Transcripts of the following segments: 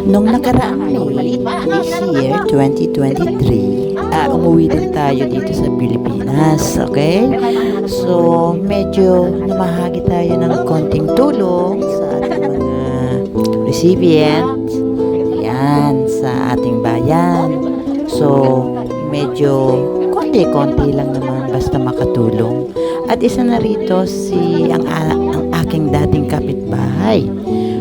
Nung nakaraang May, this year, 2023, umuwi din tayo dito sa Pilipinas, okay? So, medyo namahagi tayo ng konting tulong sa ating mga recipients, yan, sa ating bayan. So, medyo konti-konti lang naman basta makatulong. At isa na rito ang aking dating kapitbahay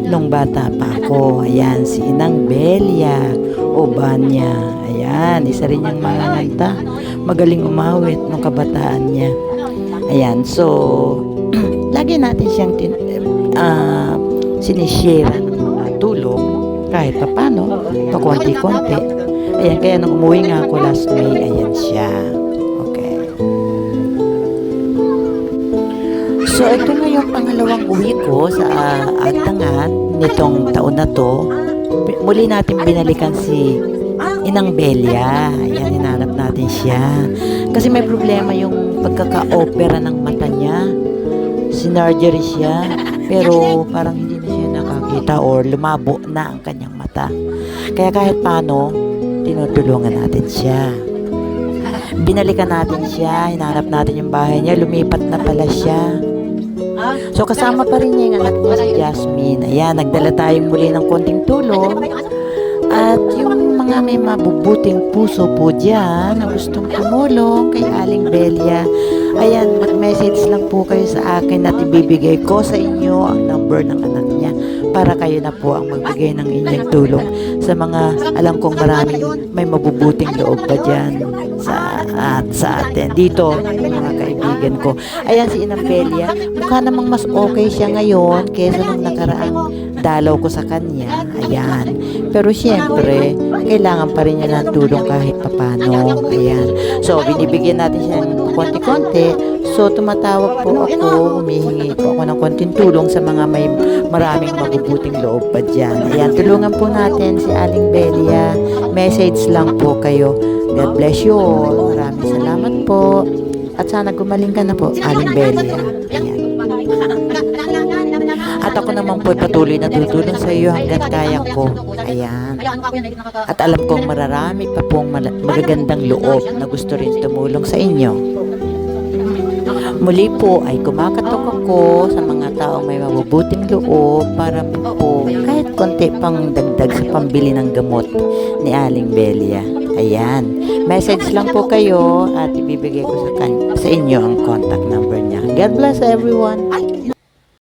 nung bata pa ako. Ayan, si Inang Belia Obanya. Ayan, isa rin niyang mangananta. Magaling umawit nung kabataan niya. Ayan, so lagi natin siyang sinishare ng tulong kahit papano, pakunti-kunti. Ayan, kaya nung umuwi nga ako last May, ayan siya. Okay. So, ito na yung pangalawang uwi ko sa Altangan nitong taon na to. Muli natin binalikan si Inang Belia. Ayan, hinanap natin siya. Kasi may problema yung pagkaka-opera ng mata niya. Sinurgery siya, pero parang hindi na siya nakakita or lumabo na ang kanyang mata. Kaya kahit paano, tinutulungan natin siya. Binalikan natin siya, hinanap natin yung bahay niya, lumipat na pala siya. So, kasama pa rin niya yung anak niya si Jasmine. Ayan, nagdala tayong muli ng konting tulong. At yung mga may mabubuting puso po dyan na gustong tumulong kay Aling Belia, ayan, mag-message lang po kayo sa akin at ibibigay ko sa inyo ang number ng anak niya para kayo na po ang magbigay ng inyong tulong sa mga alam kong marami may mabubuting loob pa dyan sa atin. Dito, mga kaibigan ko. Ayan si Inang Belia. Mukha namang mas okay siya ngayon kaysa nung nakaraang dalaw ko sa kanya. Ayan. Pero siyempre, kailangan pa rin niya ng tulong kahit papano. Ayan. So, binibigyan natin siya ng konti-konti. So, tumatawag po ako, humihingi po ako ng konting tulong sa mga may maraming mabubuting loob pa dyan. Ayan, tulungan po natin si Aling Belia. Message lang po kayo. God bless you all. Maraming salamat po. At sana gumaling ka na po, Aling Belia. Ayan. At ako naman po patuloy na tutulong sa iyo hanggat kaya ko. Ayan. At alam kong mararami pa pong magagandang loob na gusto rin tumulong sa inyo. Muli po ay kumakatok ako sa mga taong may mabubuting loob para po kahit konti pang dagdag sa pambili ng gamot ni Aling Belia. Ayan. Message lang po kayo at ibibigay ko sa inyo ang contact number niya. God bless everyone.